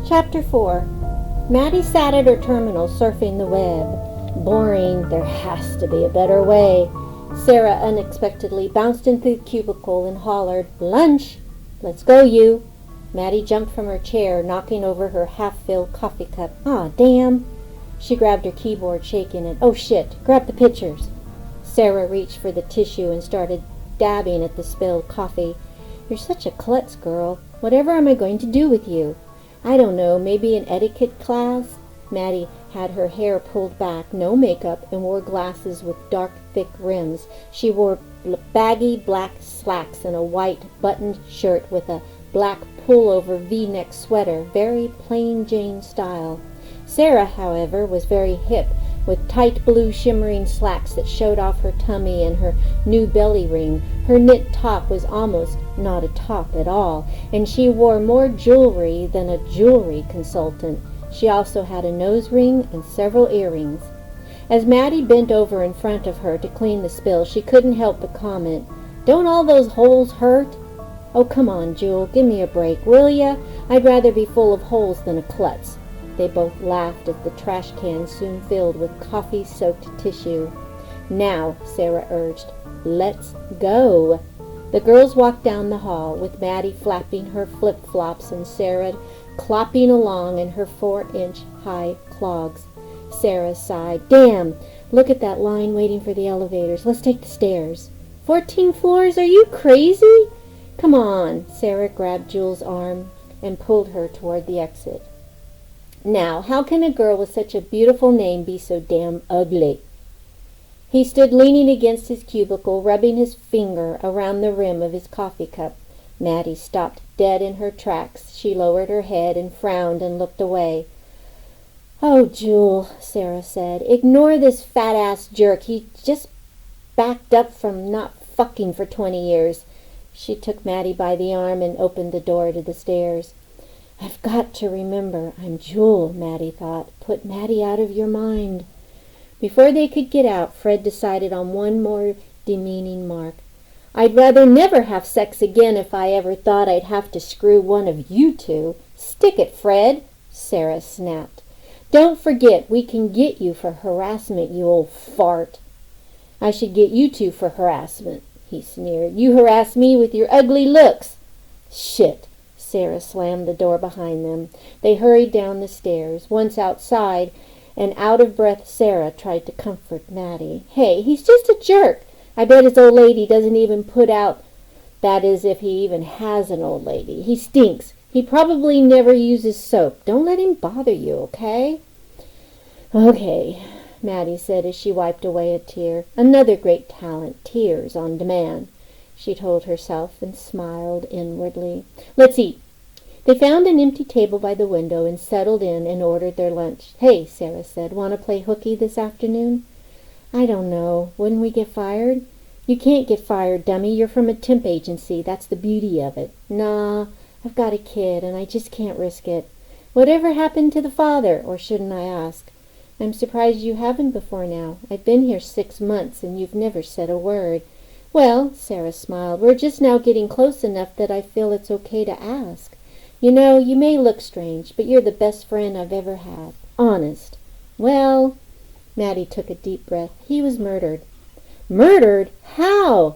Chapter 4. Maddie sat at her terminal surfing the web. Boring. There has to be a better way. Sarah unexpectedly bounced into the cubicle and hollered, "Lunch! Let's go, you!" Maddie jumped from her chair, knocking over her half-filled coffee cup. "Ah, damn!" She grabbed her keyboard, shaking it. "Oh, shit! Grab the pictures!" Sarah reached for the tissue and started dabbing at the spilled coffee. "You're such a klutz, girl. Whatever am I going to do with you?" "I don't know, maybe an etiquette class?" Maddie had her hair pulled back, no makeup, and wore glasses with dark, thick rims. She wore baggy black slacks and a white buttoned shirt with a black pullover V-neck sweater, very plain Jane style. Sarah, however, was very hip, with tight blue shimmering slacks that showed off her tummy and her new belly ring. Her knit top was almost not a top at all, and she wore more jewelry than a jewelry consultant. She also had a nose ring and several earrings. As Maddie bent over in front of her to clean the spill, she couldn't help but comment, "Don't all those holes hurt?" "Oh, come on, Jewel, give me a break, will ya? I'd rather be full of holes than a klutz." They both laughed as the trash can soon filled with coffee-soaked tissue. "Now," Sarah urged, "let's go." The girls walked down the hall, with Maddie flapping her flip-flops and Sarah clopping along in her 4-inch-high clogs. Sarah sighed, "Damn! Look at that line waiting for the elevators. Let's take the stairs." 14 floors? Are you crazy? "Come on." Sarah grabbed Jewel's arm and pulled her toward the exit. "Now, how can a girl with such a beautiful name be so damn ugly?" He stood leaning against his cubicle, rubbing his finger around the rim of his coffee cup. Maddie stopped dead in her tracks. She lowered her head and frowned and looked away. "Oh, Jewel," Sarah said, "ignore this fat-ass jerk. He just backed up from not fucking for 20 years. She took Maddie by the arm and opened the door to the stairs. "I've got to remember I'm Jewel," Maddie thought. "Put Maddie out of your mind." Before they could get out, Fred decided on one more demeaning mark. "I'd rather never have sex again if I ever thought I'd have to screw one of you two." "Stick it, Fred," Sarah snapped. "Don't forget we can get you for harassment, you old fart." "I should get you two for harassment," he sneered. "You harass me with your ugly looks." "Shit." Sarah slammed the door behind them. They hurried down the stairs. Once outside, an out-of-breath Sarah tried to comfort Maddie. "Hey, he's just a jerk. I bet his old lady doesn't even put out, that is, if he even has an old lady. He stinks. He probably never uses soap. Don't let him bother you, okay?" "Okay," Maddie said as she wiped away a tear. "Another great talent, tears on demand," she told herself and smiled inwardly. "Let's eat." They found an empty table by the window and settled in and ordered their lunch. "Hey," Sarah said, "want to play hooky this afternoon?" "I don't know. Wouldn't we get fired?" "You can't get fired, dummy. You're from a temp agency. That's the beauty of it." "Nah, I've got a kid and I just can't risk it." "Whatever happened to the father? Or shouldn't I ask?" "I'm surprised you haven't before now. I've been here 6 months and you've never said a word." "Well," Sarah smiled, "we're just now getting close enough that I feel it's okay to ask. You know, you may look strange, but you're the best friend I've ever had. Honest." "Well," Maddie took a deep breath, "he was murdered." "Murdered? How?"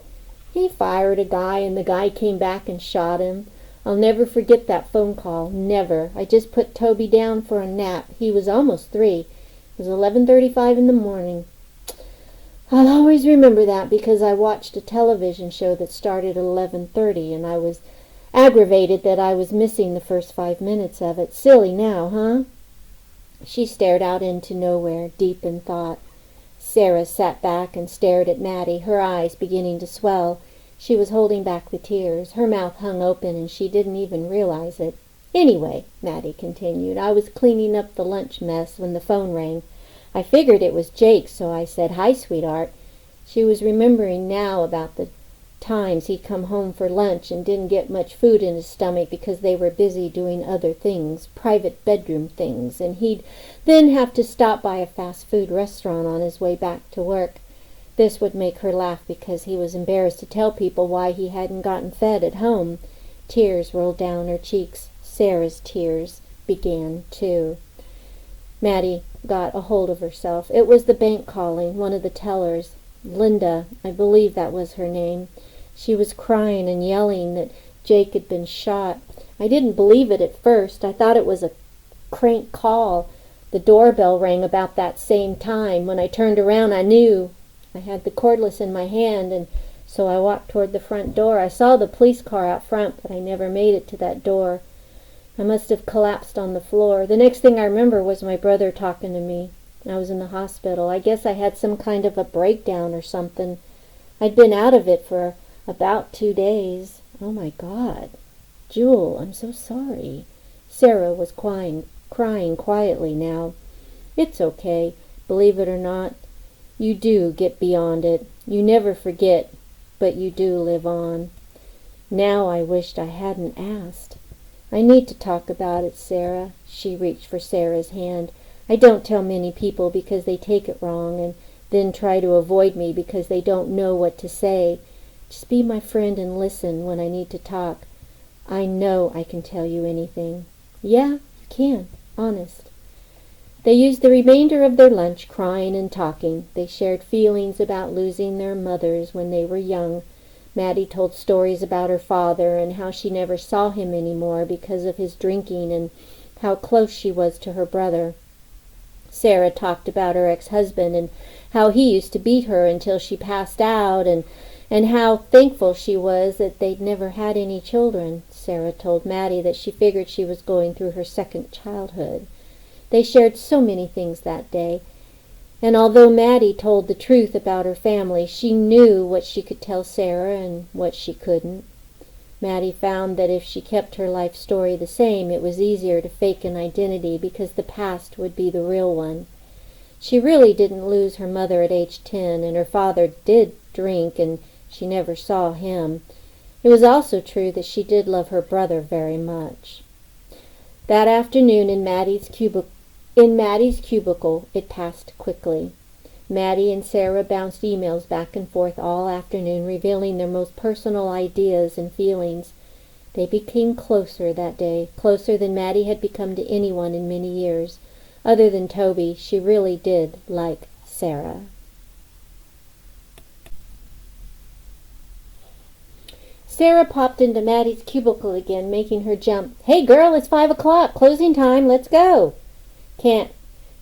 "He fired a guy and the guy came back and shot him. I'll never forget that phone call. Never. I just put Toby down for a nap. He was almost 3. It was 11:35 in the morning. I'll always remember that because I watched a television show that started at 11:30 and I was aggravated that I was missing the first 5 minutes of it. Silly now, huh?" She stared out into nowhere, deep in thought. Sarah sat back and stared at Maddie, her eyes beginning to swell. She was holding back the tears. Her mouth hung open and she didn't even realize it. "Anyway," Maddie continued, "I was cleaning up the lunch mess when the phone rang. I figured it was Jake, so I said, 'Hi, sweetheart.'" She was remembering now about the times he'd come home for lunch and didn't get much food in his stomach because they were busy doing other things, private bedroom things, and he'd then have to stop by a fast food restaurant on his way back to work. This would make her laugh because he was embarrassed to tell people why he hadn't gotten fed at home. Tears rolled down her cheeks. Sarah's tears. began, too. Maddie got a hold of herself. It was the bank calling, one of the tellers. Linda, I believe that was her name. She was crying and yelling that Jake had been shot. I didn't believe it at first. I thought it was a crank call. The doorbell rang about that same time. When I turned around, I knew. I had the cordless in my hand, and so I walked toward the front door. I saw the police car out front, but I never made it to that door. I must have collapsed on the floor. The next thing I remember was my brother talking to me. I was in the hospital. I guess I had some kind of a breakdown or something. I'd been out of it for about 2 days. Oh, my God. Jewel, I'm so sorry. Sarah was crying quietly now. It's okay. Believe it or not, you do get beyond it. You never forget, but you do live on. Now I wished I hadn't asked. I need to talk about it, Sarah. She reached for Sarah's hand. I don't tell many people because they take it wrong and then try to avoid me because they don't know what to say. Just be my friend and listen when I need to talk. I know I can tell you anything. Yeah, you can. Honest. They used the remainder of their lunch crying and talking. They shared feelings about losing their mothers when they were young. Maddie told stories about her father and how she never saw him anymore because of his drinking and how close she was to her brother. Sarah talked about her ex-husband and how he used to beat her until she passed out and how thankful she was that they'd never had any children. Sarah told Maddie that she figured she was going through her second childhood. They shared so many things that day. And although Maddie told the truth about her family, she knew what she could tell Sarah and what she couldn't. Maddie found that if she kept her life story the same, it was easier to fake an identity because the past would be the real one. She really didn't lose her mother at age 10, and her father did drink, and she never saw him. It was also true that she did love her brother very much. That afternoon in Maddie's cubicle, it passed quickly. Maddie and Sarah bounced emails back and forth all afternoon, revealing their most personal ideas and feelings. They became closer that day, closer than Maddie had become to anyone in many years. Other than Toby, she really did like Sarah. Sarah popped into Maddie's cubicle again, making her jump. Hey girl, it's 5 o'clock. Closing time. Let's go. Can't.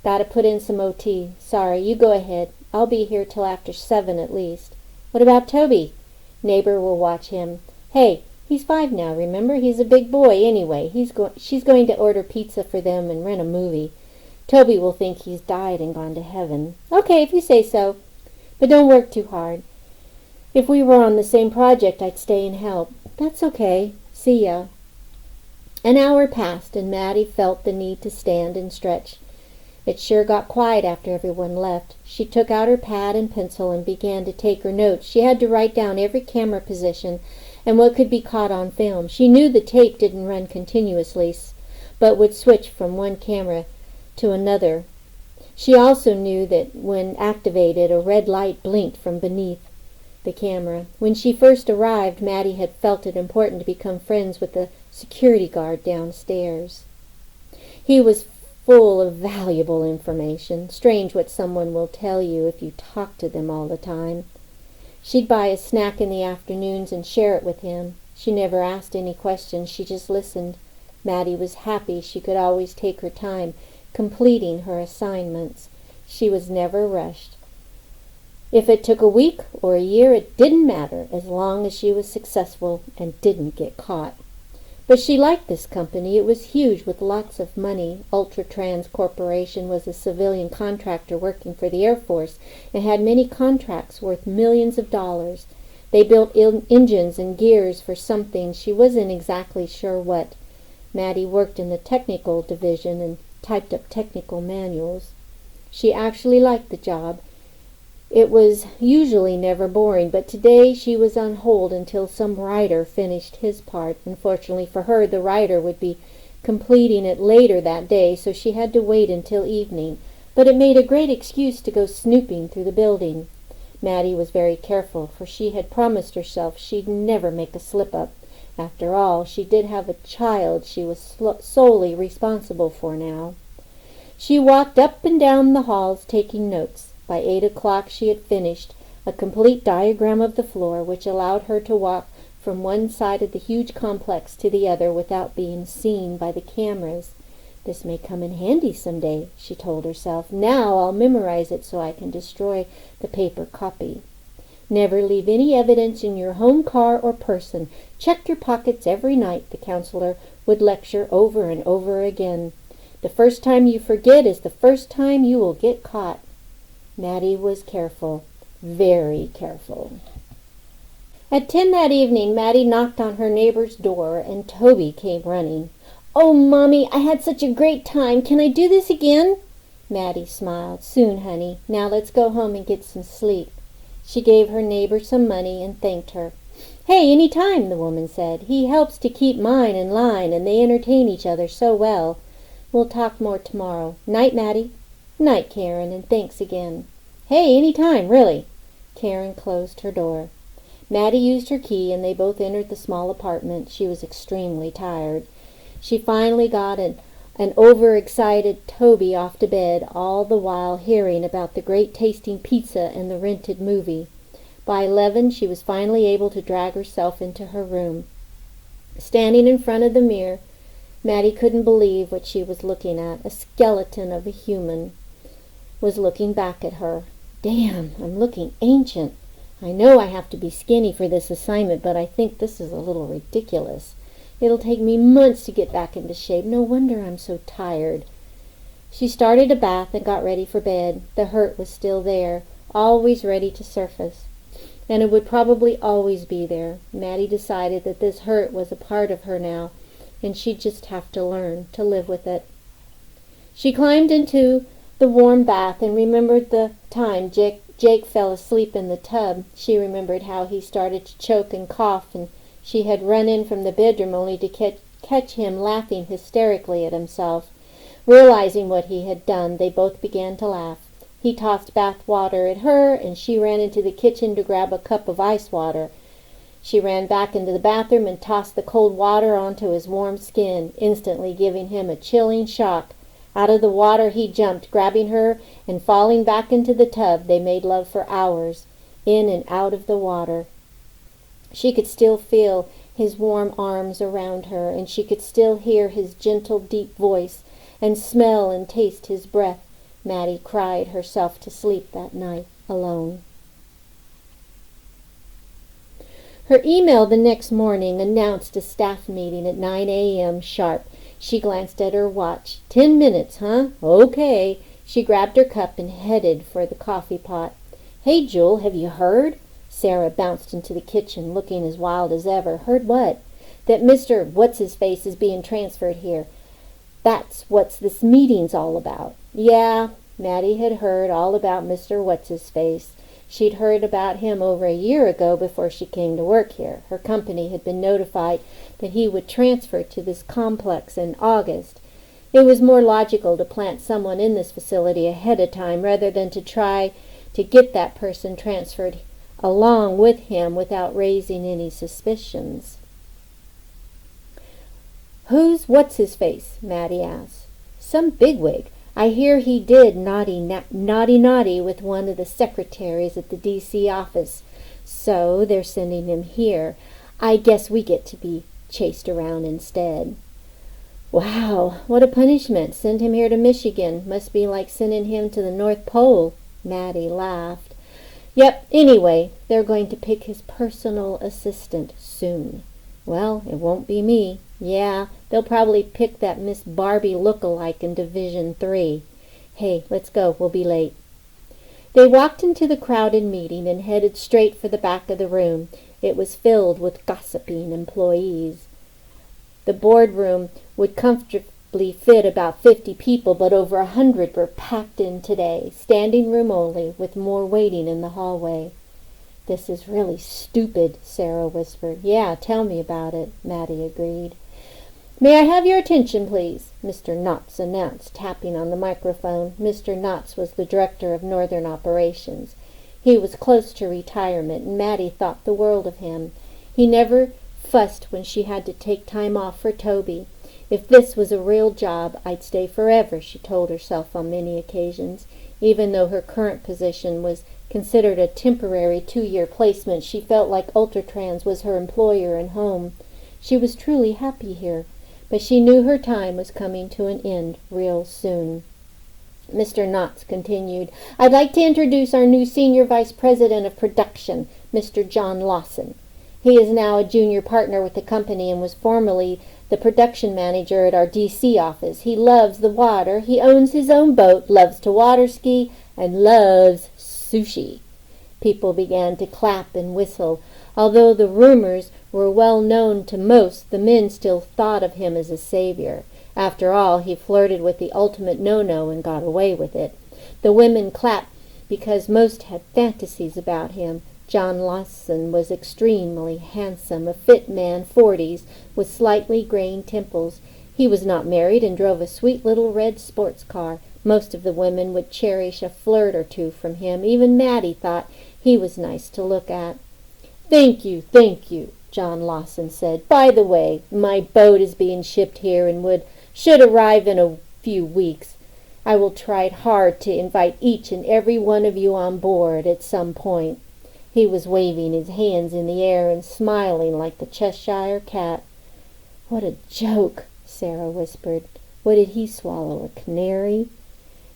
Gotta put in some OT. Sorry, you go ahead. I'll be here till after 7 at least. What about Toby? Neighbor will watch him. Hey, he's 5 now, remember? He's a big boy anyway. She's going to order pizza for them and rent a movie. Toby will think he's died and gone to heaven. Okay, if you say so. But don't work too hard. If we were on the same project, I'd stay and help. That's okay. See ya. An hour passed, and Maddie felt the need to stand and stretch. It sure got quiet after everyone left. She took out her pad and pencil and began to take her notes. She had to write down every camera position and what could be caught on film. She knew the tape didn't run continuously, but would switch from one camera to another. She also knew that when activated, a red light blinked from beneath the camera. When she first arrived, Maddie had felt it important to become friends with the security guard downstairs. He was full of valuable information. Strange what someone will tell you if you talk to them all the time. She'd buy a snack in the afternoons and share it with him. She never asked any questions. She just listened. Maddie was happy she could always take her time completing her assignments. She was never rushed. If it took a week or a year, it didn't matter as long as she was successful and didn't get caught. But she liked this company. It was huge with lots of money. Ultratrans Corporation was a civilian contractor working for the Air Force and had many contracts worth millions of dollars. They built engines and gears for something. She wasn't exactly sure what. Maddie worked in the technical division and typed up technical manuals. She actually liked the job. It was usually never boring, but today she was on hold until some writer finished his part. Unfortunately for her, the writer would be completing it later that day, so she had to wait until evening. But it made a great excuse to go snooping through the building. Maddie was very careful, for she had promised herself she'd never make a slip-up. After all, she did have a child she was solely responsible for now. She walked up and down the halls taking notes. By 8 o'clock she had finished a complete diagram of the floor, which allowed her to walk from one side of the huge complex to the other without being seen by the cameras. This may come in handy someday, she told herself. Now I'll memorize it so I can destroy the paper copy. Never leave any evidence in your home car or person. Check your pockets every night, the counselor would lecture over and over again. The first time you forget is the first time you will get caught. Maddie was careful, very careful. At 10 that evening, Maddie knocked on her neighbor's door, and Toby came running. "Oh, Mommy, I had such a great time. Can I do this again?" Maddie smiled. "Soon, honey. Now let's go home and get some sleep." She gave her neighbor some money and thanked her. "Hey, any time," the woman said. "He helps to keep mine in line, and they entertain each other so well. We'll talk more tomorrow. Night, Maddie." "Night, Karen, and thanks again." "Hey, any time, really." Karen closed her door. Maddie used her key, and they both entered the small apartment. She was extremely tired. She finally got an overexcited Toby off to bed, all the while hearing about the great tasting pizza and the rented movie. By 11, she was finally able to drag herself into her room. Standing in front of the mirror, Maddie couldn't believe what she was looking at. A skeleton of a human was looking back at her. "Damn, I'm looking ancient. I know I have to be skinny for this assignment, but I think this is a little ridiculous. It'll take me months to get back into shape. No wonder I'm so tired." She started a bath and got ready for bed. The hurt was still there, always ready to surface. And it would probably always be there. Maddie decided that this hurt was a part of her now, and she'd just have to learn to live with it. She climbed into the warm bath and remembered the time Jake fell asleep in the tub. She remembered how he started to choke and cough, and she had run in from the bedroom only to catch him laughing hysterically at himself. Realizing what he had done, they both began to laugh. He tossed bath water at her, and she ran into the kitchen to grab a cup of ice water. She ran back into the bathroom and tossed the cold water onto his warm skin, instantly giving him a chilling shock. Out of the water he jumped, grabbing her, and falling back into the tub. They made love for hours, in and out of the water. She could still feel his warm arms around her, and she could still hear his gentle, deep voice, and smell and taste his breath. Maddie cried herself to sleep that night, alone. Her email the next morning announced a staff meeting at 9 a.m. sharp. She glanced at her watch. 10 minutes, huh? Okay. She grabbed her cup and headed for the coffee pot. "Hey, Jewel, have you heard?" Sarah bounced into the kitchen, looking as wild as ever. "Heard what?" "That Mr. What's-His-Face is being transferred here. That's what this meeting's all about." Yeah, Maddie had heard all about Mr. What's-His-Face. She'd heard about him over a year ago before she came to work here. Her company had been notified that he would transfer to this complex in August. It was more logical to plant someone in this facility ahead of time rather than to try to get that person transferred along with him without raising any suspicions. "Who's What's-His-Face?" Maddie asked. "Some bigwig. I hear he did naughty with one of the secretaries at the D.C. office, so they're sending him here. I guess we get to be chased around instead." "Wow, what a punishment. Send him here to Michigan. Must be like sending him to the North Pole." Maddie laughed. "Yep, anyway, they're going to pick his personal assistant soon." "Well, it won't be me." "Yeah, they'll probably pick that Miss Barbie look-alike in Division 3. Hey, let's go. We'll be late." They walked into the crowded meeting and headed straight for the back of the room. It was filled with gossiping employees. The boardroom would comfortably fit about 50 people, but over 100 were packed in today, standing room only, with more waiting in the hallway. "This is really stupid," Sarah whispered. "Yeah, tell me about it," Maddie agreed. "May I have your attention, please?" Mr. Knotts announced, tapping on the microphone. Mr. Knotts was the director of Northern Operations. He was close to retirement, and Maddie thought the world of him. He never fussed when she had to take time off for Toby. If this was a real job, I'd stay forever, she told herself on many occasions. Even though her current position was considered a temporary 2-year placement, she felt like Ultratrans was her employer and home. She was truly happy here, but she knew her time was coming to an end real soon. Mr. Knotts continued, I'd like to introduce our new Senior Vice President of Production, Mr. John Lawson. He is now a junior partner with the company and was formerly the production manager at our D.C. office. He loves the water, he owns his own boat, loves to water ski, and loves sushi. People began to clap and whistle. Although the rumors were well known to most, the men still thought of him as a savior. After all, he flirted with the ultimate no-no and got away with it. The women clapped because most had fantasies about him. John Lawson was extremely handsome, a fit man, 40s, with slightly graying temples. He was not married and drove a sweet little red sports car. Most of the women would cherish a flirt or two from him. Even Maddie thought he was nice to look at. Thank you, John Lawson said. By the way, my boat is being shipped here and should arrive in a few weeks. I will try hard to invite each and every one of you on board at some point. He was waving his hands in the air and smiling like the Cheshire cat. What a joke, Sarah whispered. What did he swallow, a canary?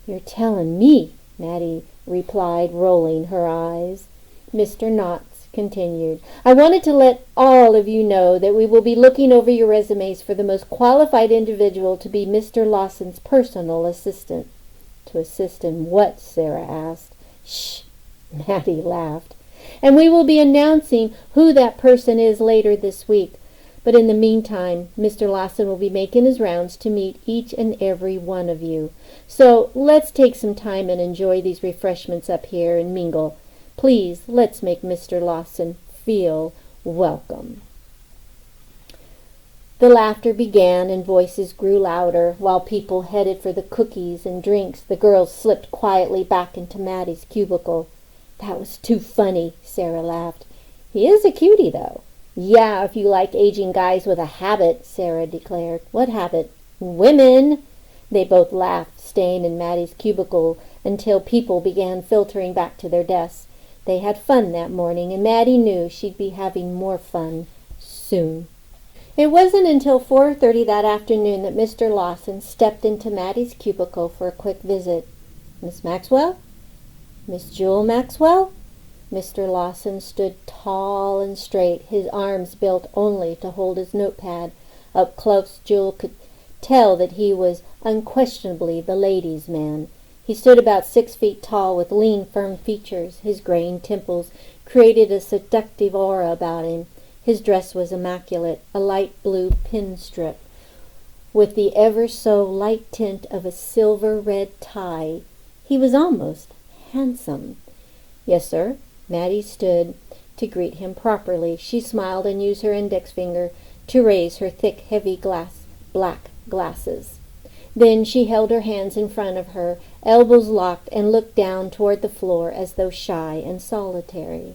You're telling me, Maddie replied, rolling her eyes. Mr. Knotts continued, I wanted to let all of you know that we will be looking over your resumes for the most qualified individual to be Mr. Lawson's personal assistant. To assist in what? Sarah asked. Shh, Maddie laughed. And we will be announcing who that person is later this week. But in the meantime, Mr. Lawson will be making his rounds to meet each and every one of you. So let's take some time and enjoy these refreshments up here and mingle. Please, let's make Mr. Lawson feel welcome. The laughter began and voices grew louder. While people headed for the cookies and drinks, the girls slipped quietly back into Maddie's cubicle. That was too funny, Sarah laughed. He is a cutie, though. Yeah, if you like aging guys with a habit, Sarah declared. What habit? Women! They both laughed, staying in Maddie's cubicle until people began filtering back to their desks. They had fun that morning, and Maddie knew she'd be having more fun soon. It wasn't until 4:30 that afternoon that Mr. Lawson stepped into Maddie's cubicle for a quick visit. Miss Maxwell? Miss Jewel Maxwell? Mr. Lawson stood tall and straight, his arms built only to hold his notepad. Up close, Jewel could tell that he was unquestionably the ladies' man. He stood about 6 feet tall with lean, firm features. His graying temples created a seductive aura about him. His dress was immaculate, a light blue pinstrip, with the ever so light tint of a silver red tie. He was almost handsome. Yes, sir. Maddie stood to greet him properly. She smiled and used her index finger to raise her thick, heavy black glasses. Then she held her hands in front of her, elbows locked, and looked down toward the floor as though shy and solitary.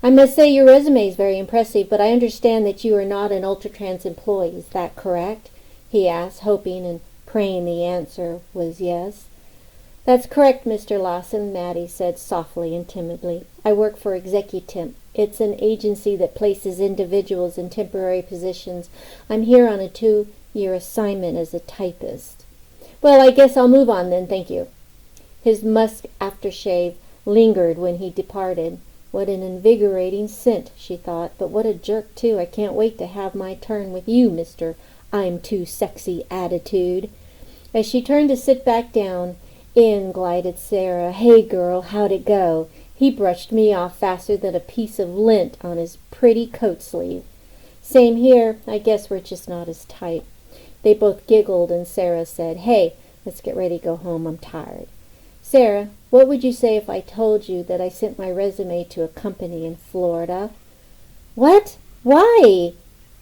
I must say your resume is very impressive, but I understand that you are not an Ultratrans employee. Is that correct? He asked, hoping and praying the answer was yes. That's correct, Mr. Lawson, Maddie said softly and timidly. I work for Executemp. It's an agency that places individuals in temporary positions. I'm here on a 2-year assignment as a typist. Well, I guess I'll move on then, thank you. His musk aftershave lingered when he departed. What an invigorating scent, she thought, but what a jerk, too. I can't wait to have my turn with you, Mr. I'm Too Sexy attitude. As she turned to sit back down, in glided Sarah. Hey, girl, how'd it go? He brushed me off faster than a piece of lint on his pretty coat sleeve. Same here. I guess we're just not as tight. They both giggled, and Sarah said, Hey, let's get ready to go home. I'm tired. Sarah, what would you say if I told you that I sent my resume to a company in Florida? What? Why?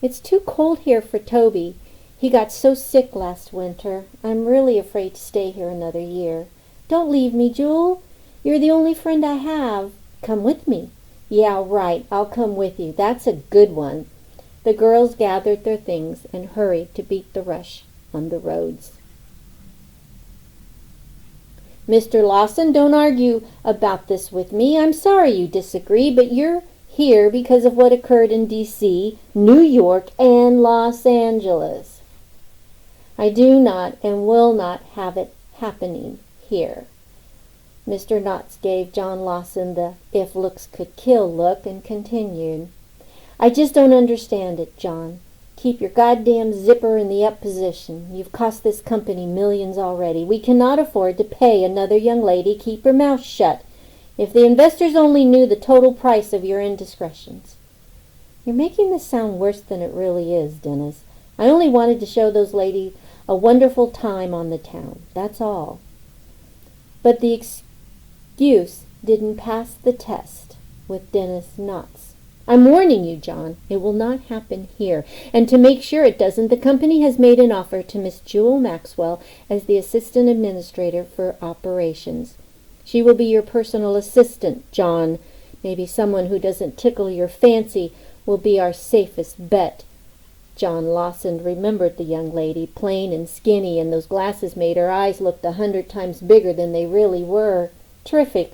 It's too cold here for Toby. He got so sick last winter. I'm really afraid to stay here another year. Don't leave me, Jewel. You're the only friend I have. Come with me. Yeah, right. I'll come with you. That's a good one. The girls gathered their things and hurried to beat the rush on the roads. Mr. Lawson, don't argue about this with me. I'm sorry you disagree, but you're here because of what occurred in D.C., New York, and Los Angeles. I do not and will not have it happening here. Mr. Knotts gave John Lawson the if looks could kill look and continued. I just don't understand it, John. Keep your goddamn zipper in the up position. You've cost this company millions already. We cannot afford to pay another young lady. Keep her mouth shut. If the investors only knew the total price of your indiscretions. You're making this sound worse than it really is, Dennis. I only wanted to show those ladies a wonderful time on the town. That's all. But the excuse didn't pass the test with Dennis Knotts. I'm warning you, John, it will not happen here. And to make sure it doesn't, the company has made an offer to Miss Jewel Maxwell as the assistant administrator for operations. She will be your personal assistant, John. Maybe someone who doesn't tickle your fancy will be our safest bet. John Lawson remembered the young lady, plain and skinny, and those glasses made her eyes look 100 times bigger than they really were. Terrific.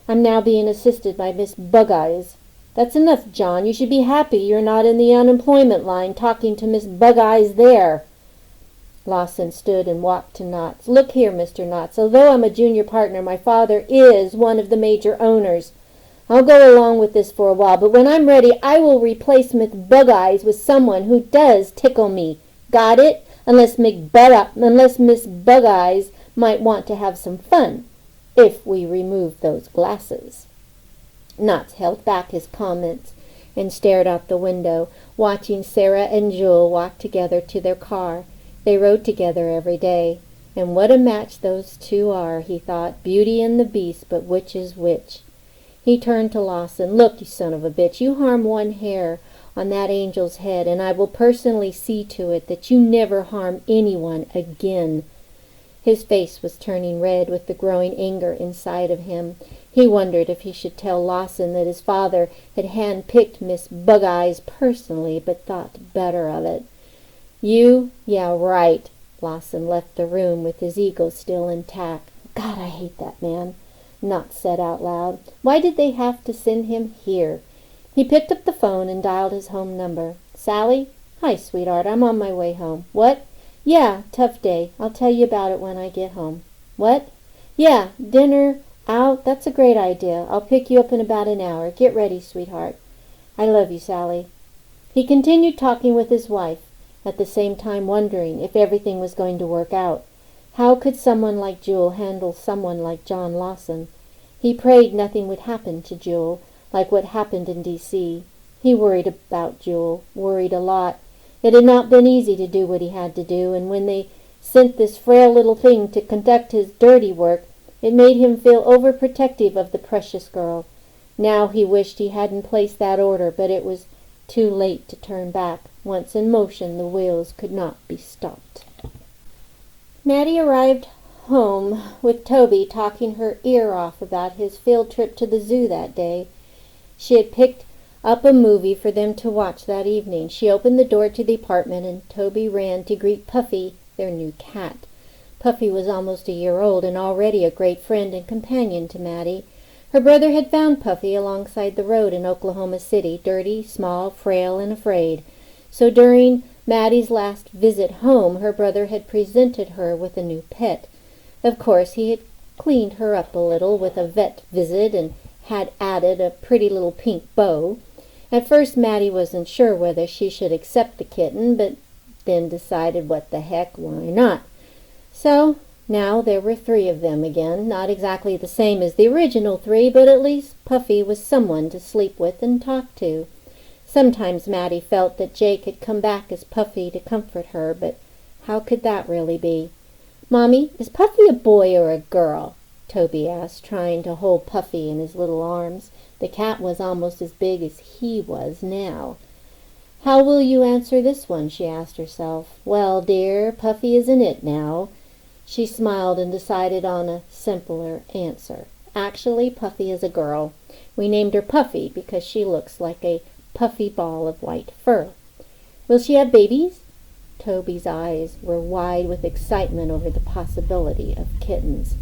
I'm now being assisted by Miss Bug-Eyes. That's enough, John. You should be happy you're not in the unemployment line talking to Miss Bug-Eyes there. Lawson stood and walked to Knotts. Look here, Mr. Knotts. Although I'm a junior partner, my father is one of the major owners. I'll go along with this for a while, but when I'm ready, I will replace Miss Bug-Eyes with someone who does tickle me. Got it? Unless Miss Bug-Eyes might want to have some fun, if we remove those glasses. Knotts held back his comments and stared out the window, watching Sarah and Jewel walk together to their car. They rode together every day. And what a match those two are, he thought. Beauty and the Beast, but which is which? He turned to Lawson. Look, you son of a bitch, you harm one hair on that angel's head, and I will personally see to it that you never harm anyone again. His face was turning red with the growing anger inside of him. He wondered if he should tell Lawson that his father had hand-picked Miss Bug-Eyes personally, but thought better of it. Yeah, right. Lawson left the room with his ego still intact. God, I hate that man, Knotts said out loud. Why did they have to send him here? He picked up the phone and dialed his home number. Sally? Hi, sweetheart. I'm on my way home. What? Yeah, tough day. I'll tell you about it when I get home. What? Yeah, dinner out? That's a great idea. I'll pick you up in about an hour. Get ready, sweetheart. I love you, Sally. He continued talking with his wife, at the same time wondering if everything was going to work out. How could someone like Jewel handle someone like John Lawson? He prayed nothing would happen to Jewel, like what happened in D.C. He worried about Jewel, worried a lot. It had not been easy to do what he had to do, and when they sent this frail little thing to conduct his dirty work, it made him feel overprotective of the precious girl. Now he wished he hadn't placed that order, but it was too late to turn back. Once in motion, the wheels could not be stopped. Maddie arrived home with Toby talking her ear off about his field trip to the zoo that day. She had picked up a movie for them to watch that evening. She opened the door to the apartment, and Toby ran to greet Puffy, their new cat. Puffy was almost a year old and already a great friend and companion to Maddie. Her brother had found Puffy alongside the road in Oklahoma City, dirty, small, frail, and afraid. So during Maddie's last visit home, her brother had presented her with a new pet. Of course, he had cleaned her up a little with a vet visit and had added a pretty little pink bow. At first, Maddie wasn't sure whether she should accept the kitten, but then decided what the heck, why not? So now there were 3 of them again, not exactly the same as the original 3, but at least Puffy was someone to sleep with and talk to. Sometimes Maddie felt that Jake had come back as Puffy to comfort her, but how could that really be? Mommy, is Puffy a boy or a girl? Toby asked, trying to hold Puffy in his little arms. The cat was almost as big as he was now. How will you answer this one? She asked herself. Well, dear, Puffy isn't it now. She smiled and decided on a simpler answer. Actually, Puffy is a girl. We named her Puffy because she looks like a puffy ball of white fur. Will she have babies? Toby's eyes were wide with excitement over the possibility of kittens.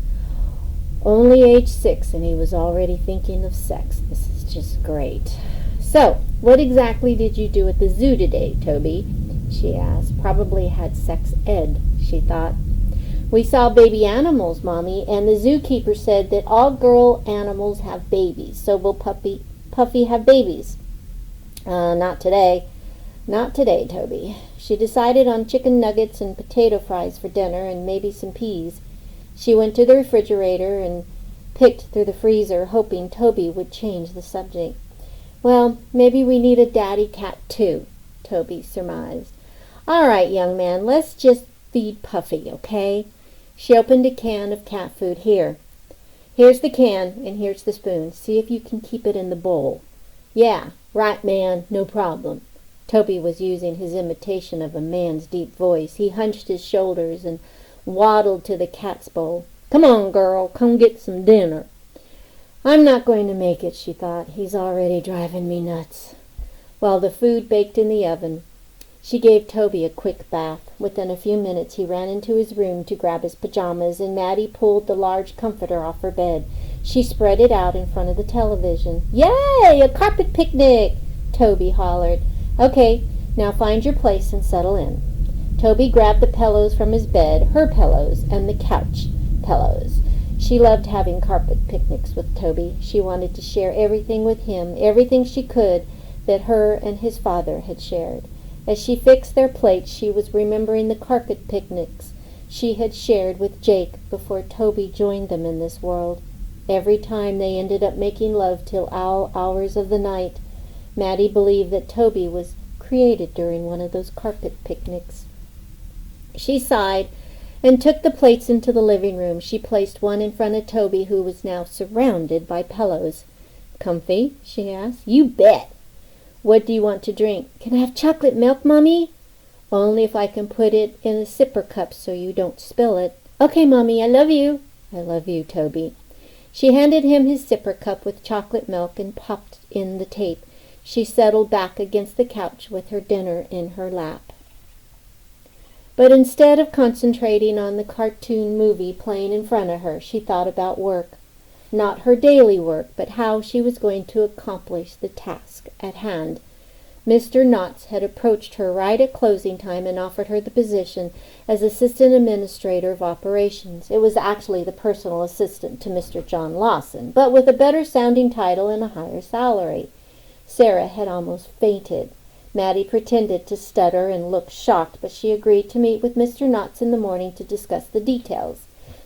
Only age 6, and he was already thinking of sex. This is just great. So, what exactly did you do at the zoo today, Toby? She asked. Probably had sex ed, she thought. We saw baby animals, Mommy, and the zookeeper said that all girl animals have babies. So will Puffy have babies? Not today. Not today, Toby. She decided on chicken nuggets and potato fries for dinner and maybe some peas. She went to the refrigerator and picked through the freezer, hoping Toby would change the subject. Well, maybe we need a daddy cat too, Toby surmised. All right, young man, let's just feed Puffy, okay? She opened a can of cat food. Here's the can, and here's the spoon. See if you can keep it in the bowl. Yeah, right, man, no problem. Toby was using his imitation of a man's deep voice. He hunched his shoulders and waddled to the cat's bowl. Come on, girl, come get some dinner. I'm not going to make it, she thought. He's already driving me nuts. While the food baked in the oven, she gave Toby a quick bath. Within a few minutes he ran into his room to grab his pajamas, and Maddie pulled the large comforter off her bed. She spread it out in front of the television. Yay, a carpet picnic! Toby hollered. Okay, now find your place and settle in. Toby grabbed the pillows from his bed, her pillows, and the couch pillows. She loved having carpet picnics with Toby. She wanted to share everything with him, everything she could that her and his father had shared. As she fixed their plates, she was remembering the carpet picnics she had shared with Jake before Toby joined them in this world. Every time they ended up making love till all hours of the night. Maddie believed that Toby was created during one of those carpet picnics. She sighed and took the plates into the living room. She placed one in front of Toby, who was now surrounded by pillows. Comfy? She asked. You bet. What do you want to drink? Can I have chocolate milk, Mommy? Only if I can put it in a sipper cup so you don't spill it. Okay, Mommy, I love you. I love you, Toby. She handed him his sipper cup with chocolate milk and popped in the tape. She settled back against the couch with her dinner in her lap. But instead of concentrating on the cartoon movie playing in front of her, she thought about work. Not her daily work, but how she was going to accomplish the task at hand. Mr. Knotts had approached her right at closing time and offered her the position as Assistant Administrator of Operations. It was actually the personal assistant to Mr. John Lawson, but with a better sounding title and a higher salary. Sarah had almost fainted. Maddie pretended to stutter and look shocked, but she agreed to meet with Mr. Knotts in the morning to discuss the details.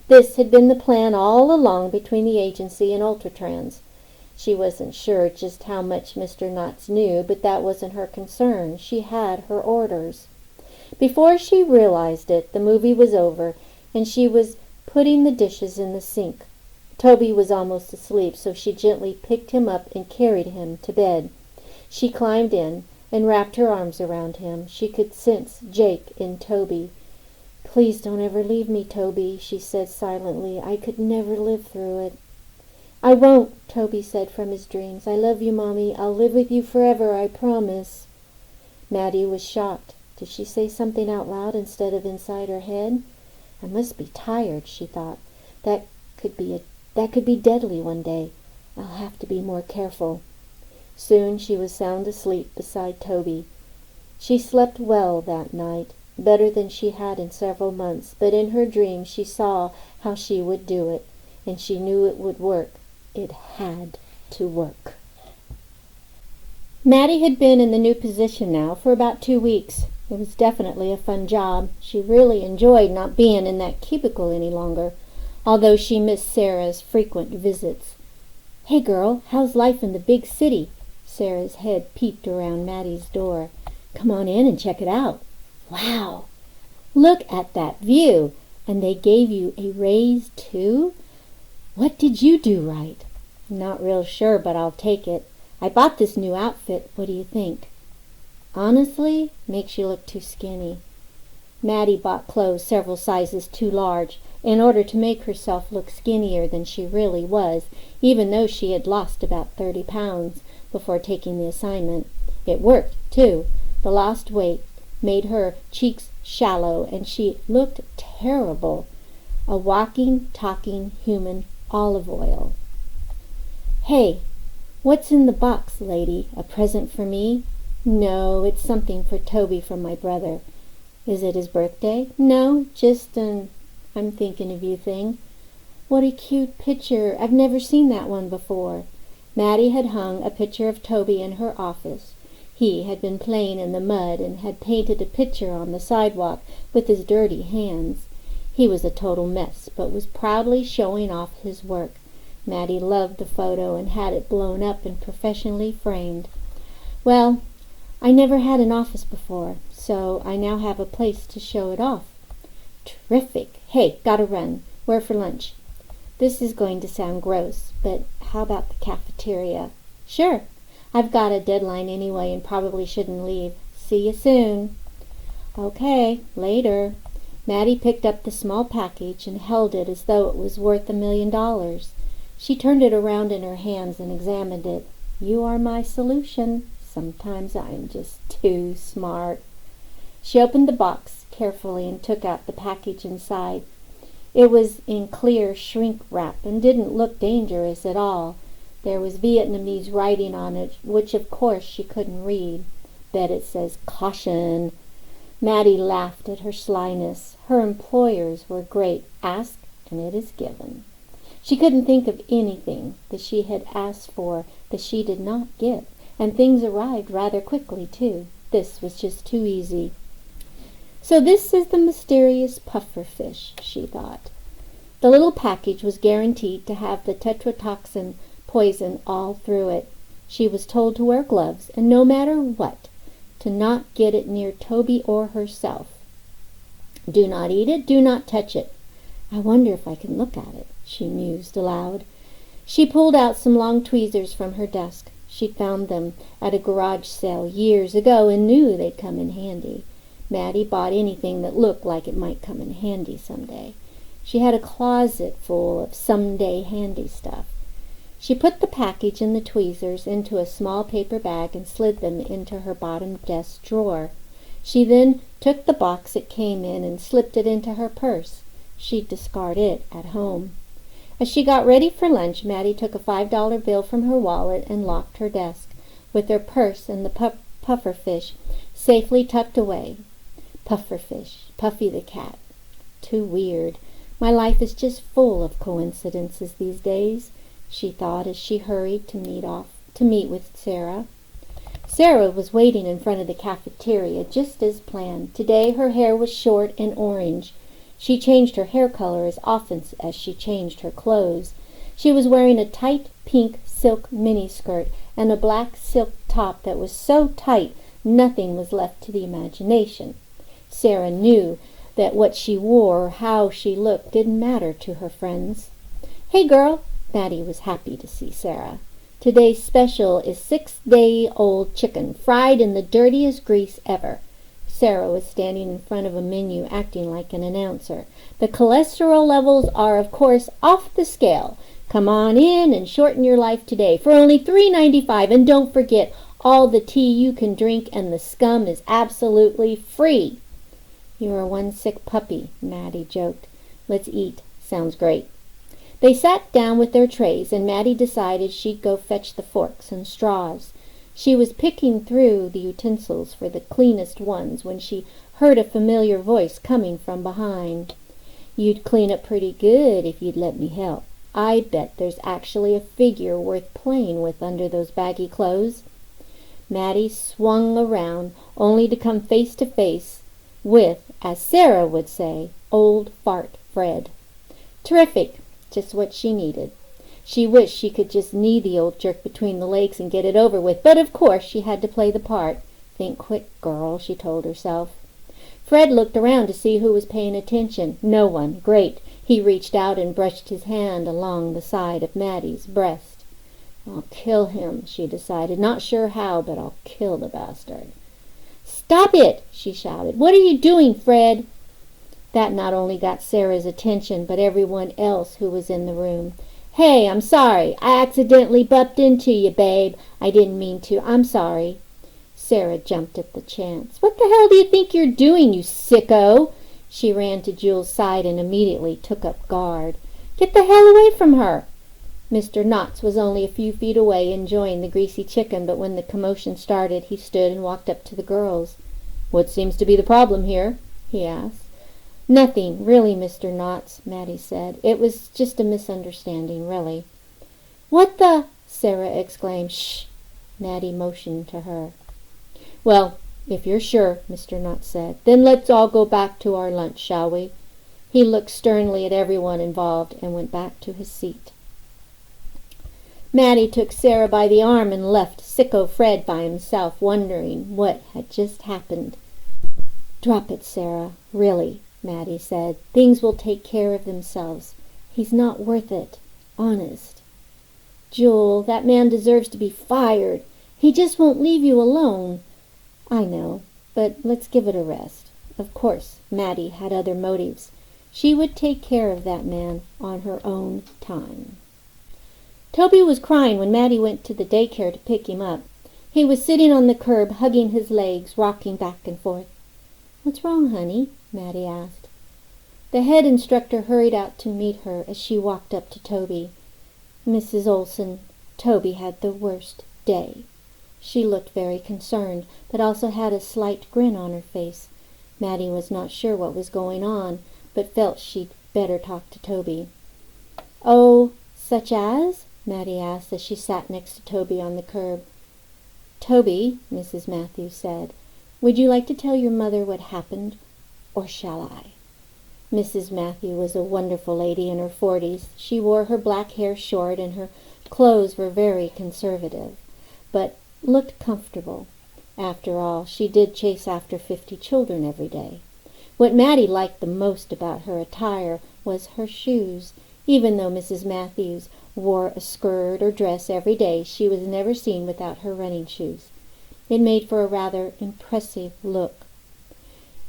This had been the plan all along between the agency and Ultratrans. She wasn't sure just how much Mr. Knotts knew, but that wasn't her concern. She had her orders. Before she realized it, the movie was over, and she was putting the dishes in the sink. Toby was almost asleep, so she gently picked him up and carried him to bed. She climbed in and wrapped her arms around him. She could sense Jake in Toby. Please don't ever leave me, Toby, she said silently. I could never live through it. I won't, Toby said from his dreams. I love you, Mommy. I'll live with you forever, I promise. Maddie was shocked. Did she say something out loud instead of inside her head? I must be tired, she thought. That could be deadly one day. I'll have to be more careful. Soon she was sound asleep beside Toby. She slept well that night, better than she had in several months, but in her dreams she saw how she would do it, and she knew it would work. It had to work. Maddie had been in the new position now for about 2 weeks. It was definitely a fun job. She really enjoyed not being in that cubicle any longer, although she missed Sarah's frequent visits. Hey girl, how's life in the big city? Sarah's head peeped around Maddie's door. Come on in and check it out. Wow! Look at that view! And they gave you a raise too? What did you do right? Not real sure, but I'll take it. I bought this new outfit. What do you think? Honestly, makes you look too skinny. Maddie bought clothes several sizes too large in order to make herself look skinnier than she really was, even though she had lost about 30 pounds before taking the assignment. It worked, too. The lost weight made her cheeks shallow, and she looked terrible. A walking, talking human olive oil. "Hey, what's in the box, lady? A present for me?" "No, it's something for Toby from my brother." "Is it his birthday?" "No, just an I'm thinking of you thing." "What a cute picture. I've never seen that one before." Mattie had hung a picture of Toby in her office. He had been playing in the mud and had painted a picture on the sidewalk with his dirty hands. He was a total mess, but was proudly showing off his work. Mattie loved the photo and had it blown up and professionally framed. "Well, I never had an office before, so I now have a place to show it off." "Terrific. Hey, gotta run. Where for lunch?" This is going to sound gross, but how about the cafeteria? "Sure. I've got a deadline anyway and probably shouldn't leave. See you soon." "Okay, later." Mattie picked up the small package and held it as though it was worth $1,000,000. She turned it around in her hands and examined it. "You are my solution. Sometimes I'm just too smart." She opened the box carefully and took out the package inside. It was in clear shrink wrap and didn't look dangerous at all. There was Vietnamese writing on it, which of course she couldn't read. "Bet it says caution." Mattie laughed at her slyness. Her employers were great. Ask and it is given. She couldn't think of anything that she had asked for that she did not get, and things arrived rather quickly, too. This was just too easy. "So this is the mysterious puffer fish," she thought. The little package was guaranteed to have the tetrodotoxin poison all through it. She was told to wear gloves, and no matter what, to not get it near Toby or herself. "Do not eat it, do not touch it." "I wonder if I can look at it," she mused aloud. She pulled out some long tweezers from her desk. She found them at a garage sale years ago and knew they'd come in handy. Mattie bought anything that looked like it might come in handy someday. She had a closet full of someday handy stuff. She put the package and the tweezers into a small paper bag and slid them into her bottom desk drawer. She then took the box it came in and slipped it into her purse. She'd discard it at home. As she got ready for lunch, Mattie took a $5 bill from her wallet and locked her desk, with her purse and the puffer fish safely tucked away. Pufferfish, Puffy the cat. Too weird. My life is just full of coincidences these days, she thought as she hurried to meet with Sarah. Sarah was waiting in front of the cafeteria just as planned. Today her hair was short and orange. She changed her hair color as often as she changed her clothes. She was wearing a tight pink silk miniskirt and a black silk top that was so tight nothing was left to the imagination. Sarah knew that what she wore or how she looked didn't matter to her friends. "Hey, girl!" Mattie was happy to see Sarah. "Today's special is 6-day-old chicken, fried in the dirtiest grease ever." Sarah was standing in front of a menu, acting like an announcer. "The cholesterol levels are, of course, off the scale. Come on in and shorten your life today for only $3.95, and don't forget, all the tea you can drink and the scum is absolutely free." "You are one sick puppy," Mattie joked. "Let's eat. Sounds great." They sat down with their trays, and Mattie decided she'd go fetch the forks and straws. She was picking through the utensils for the cleanest ones when she heard a familiar voice coming from behind. "You'd clean up pretty good if you'd let me help. I bet there's actually a figure worth playing with under those baggy clothes." Mattie swung around, only to come face to face with, as Sarah would say, old fart Fred. Terrific! Just what she needed. She wished she could just knee the old jerk between the legs and get it over with, but of course she had to play the part. "Think quick, girl," she told herself. Fred looked around to see who was paying attention. No one. Great. He reached out and brushed his hand along the side of Mattie's breast. "I'll kill him," she decided. "Not sure how, but I'll kill the bastard." "Stop it!" she shouted. "What are you doing, Fred?" That not only got Sarah's attention, but everyone else who was in the room. "Hey, I'm sorry. I accidentally bumped into you, babe. I didn't mean to. I'm sorry." Sarah jumped at the chance. "What the hell do you think you're doing, you sicko?" She ran to Jewel's side and immediately took up guard. "Get the hell away from her!" Mr. Knox was only a few feet away enjoying the greasy chicken, but when the commotion started, he stood and walked up to the girls. "What seems to be the problem here?" he asked. "Nothing, really, Mr. Knox," Maddie said. "It was just a misunderstanding, really." "What the—" Sarah exclaimed. "Shh!" Maddie motioned to her. "Well, if you're sure," Mr. Knox said, "then let's all go back to our lunch, shall we?" He looked sternly at everyone involved and went back to his seat. Maddie took Sarah by the arm and left Sicko Fred by himself, wondering what had just happened. "Drop it, Sarah. Really," Maddie said. "Things will take care of themselves. He's not worth it. Honest." "Jewel, that man deserves to be fired. He just won't leave you alone." "I know, but let's give it a rest." Of course, Maddie had other motives. She would take care of that man on her own time. Toby was crying when Maddie went to the daycare to pick him up. He was sitting on the curb, hugging his legs, rocking back and forth. "What's wrong, honey?" Maddie asked. The head instructor hurried out to meet her as she walked up to Toby. "Mrs. Olson, Toby had the worst day." She looked very concerned, but also had a slight grin on her face. Maddie was not sure what was going on, but felt she'd better talk to Toby. "Oh, such as?" Maddie asked as she sat next to Toby on the curb. "Toby," Mrs. Matthews said, "would you like to tell your mother what happened, or shall I?" Mrs. Matthew was a wonderful lady in her 40s. She wore her black hair short, and her clothes were very conservative, but looked comfortable. After all, she did chase after 50 children every day. What Maddie liked the most about her attire was her shoes. Even though Mrs. Matthews wore a skirt or dress every day, she was never seen without her running shoes. It made for a rather impressive look.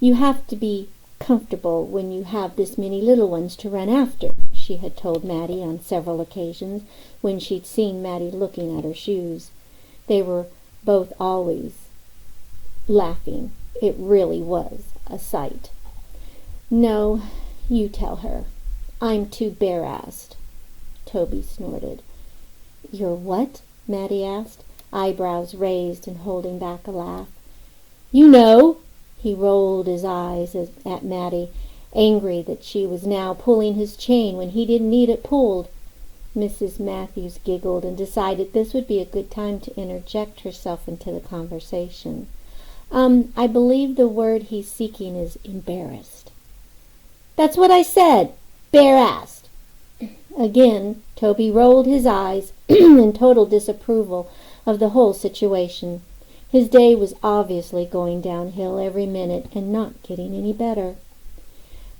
"You have to be comfortable when you have this many little ones to run after," she had told Maddie on several occasions when she'd seen Maddie looking at her shoes. They were both always laughing. It really was a sight. "No, you tell her. I'm too bare-assed." Toby snorted. "You're what?" Maddie asked, eyebrows raised and holding back a laugh. "You know!" He rolled his eyes at Maddie, angry that she was now pulling his chain when he didn't need it pulled. Mrs. Matthews giggled and decided this would be a good time to interject herself into the conversation. I believe the word he's seeking is embarrassed." "That's what I said! Bare-assed!" Again, Toby rolled his eyes in total disapproval of the whole situation. His day was obviously going downhill every minute and not getting any better.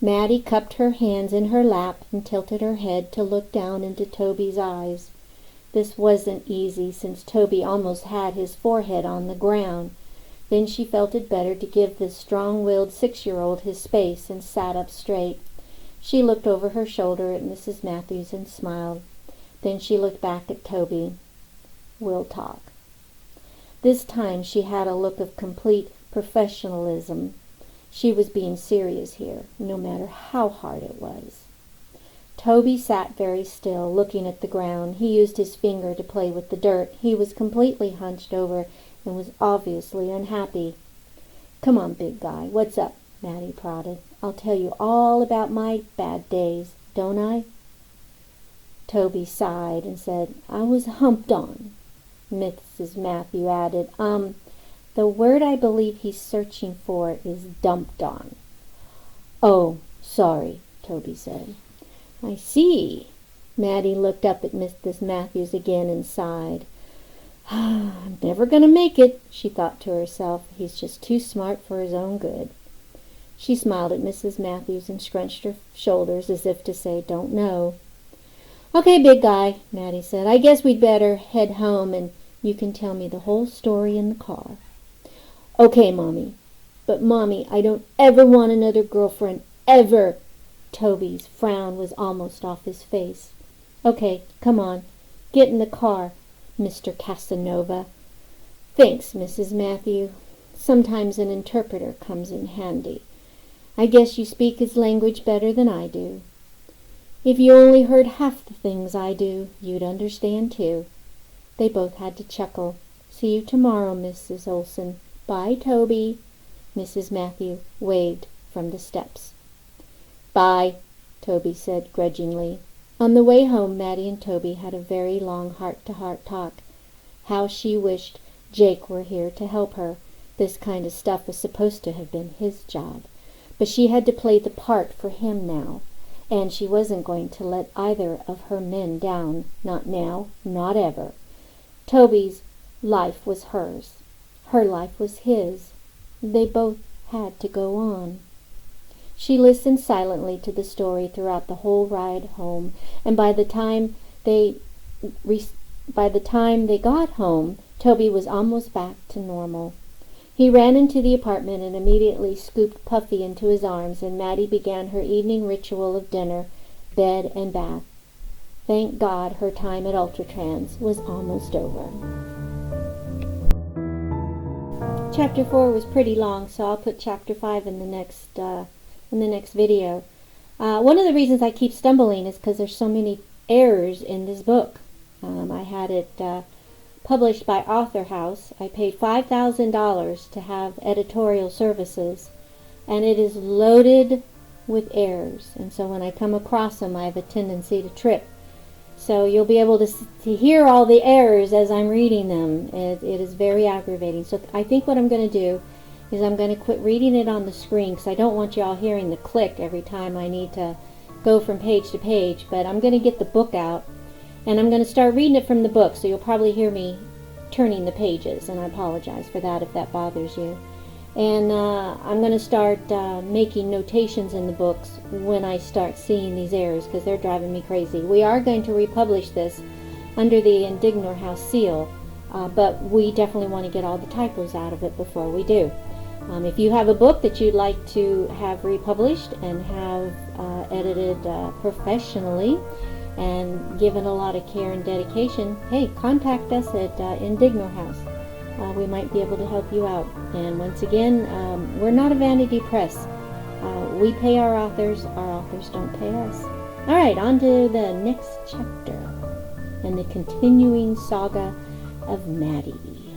Maddie cupped her hands in her lap and tilted her head to look down into Toby's eyes. This wasn't easy, since Toby almost had his forehead on the ground. Then she felt it better to give this strong-willed 6-year-old his space and sat up straight. She looked over her shoulder at Mrs. Matthews and smiled. Then she looked back at Toby. "We'll talk." This time she had a look of complete professionalism. She was being serious here, no matter how hard it was. Toby sat very still, looking at the ground. He used his finger to play with the dirt. He was completely hunched over and was obviously unhappy. "Come on, big guy, what's up?" Maddie prodded. "I'll tell you all about my bad days, don't I?" Toby sighed and said, "I was humped on." Mrs. Matthew added, The word I believe he's searching for is dumped on." "Oh, sorry," Toby said. "I see." Maddie looked up at Mrs. Matthews again and sighed. "I'm never going to make it," she thought to herself. "He's just too smart for his own good." She smiled at Mrs. Matthews and scrunched her shoulders as if to say, "Don't know." "Okay, big guy," Maddie said. "I guess we'd better head home, and you can tell me the whole story in the car." "Okay, Mommy. But, Mommy, I don't ever want another girlfriend, ever." Toby's frown was almost off his face. "Okay, come on. Get in the car, Mr. Casanova." Thanks, Mrs. Matthew. Sometimes an interpreter comes in handy. I guess you speak his language better than I do. If you only heard half the things I do, you'd understand too." They both had to chuckle. "See you tomorrow, Mrs. Olson. Bye, Toby." Mrs. Matthew waved from the steps. "Bye," Toby said grudgingly. On the way home, Mattie and Toby had a very long heart-to-heart talk. How she wished Jake were here to help her. This kind of stuff was supposed to have been his job. But she had to play the part for him now, and she wasn't going to let either of her men down. Not now, not ever. Toby's life was hers. Her life was his. They both had to go on. She listened silently to the story throughout the whole ride home, and by the time they got home, Toby was almost back to normal. He ran into the apartment and immediately scooped Puffy into his arms, and Mattie began her evening ritual of dinner, bed, and bath. Thank God her time at Ultratrans was almost over. Chapter 4 was pretty long, so I'll put Chapter 5 in the next video. One of the reasons I keep stumbling is because there's so many errors in this book. I had it published by Author House. I paid $5,000 to have editorial services, and it is loaded with errors. And so when I come across them, I have a tendency to trip. So you'll be able to hear all the errors as I'm reading them. It is very aggravating. So I think what I'm going to do is I'm going to quit reading it on the screen, because I don't want you all hearing the click every time I need to go from page to page. But I'm going to get the book out, and I'm going to start reading it from the book, so you'll probably hear me turning the pages, and I apologize for that if that bothers you. And I'm going to start making notations in the books when I start seeing these errors, because they're driving me crazy. We are going to republish this under the Indignor House seal, but we definitely want to get all the typos out of it before we do. If you have a book that you'd like to have republished and have edited professionally and given a lot of care and dedication, hey, contact us at Indignor House. We might be able to help you out. And once again, we're not a vanity press. We pay our authors don't pay us. All right, on to the next chapter and the continuing saga of Mattie.